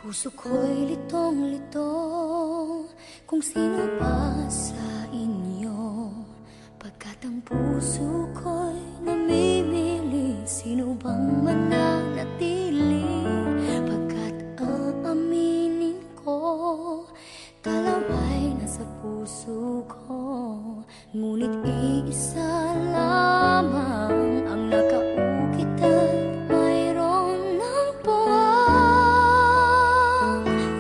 Puso ko'y litong-lito kung sino ba sa inyo, pagkat ang puso ko'y namimili, sino bang mananatili, pagkat aaminin ko, talawa'y nasa puso ko, ngunit iisa lamang ang nakaukit at mayroon ng puwang.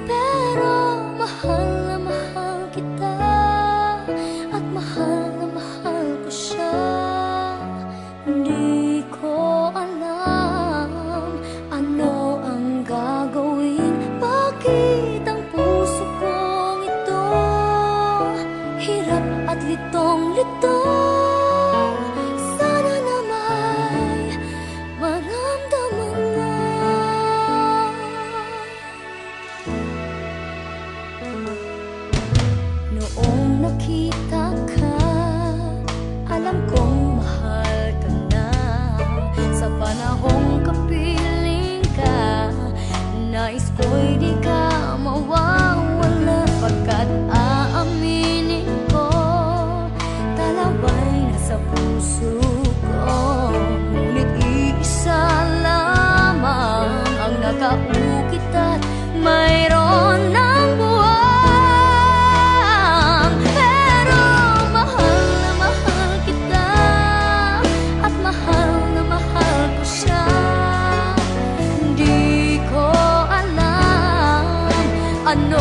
Pero mahal na mahal kita at mahal na mahal ko siya. Di ko alam ano ang gagawin, bakit ang puso kong ito hirap at litong-lito. Sana na may maramdaman mo. Noong nakita ka, alam kong mahal ka na. Sa panahong kapiling ka, nais ko'y di ka mawawala, pagkat aaminin ko, talawa'y nasa puso ko, ngunit iisa lamang ang nakaukit at mayroon ng buwang. Pero mahal na mahal kita at mahal na mahal ko siya. Di ko alam ano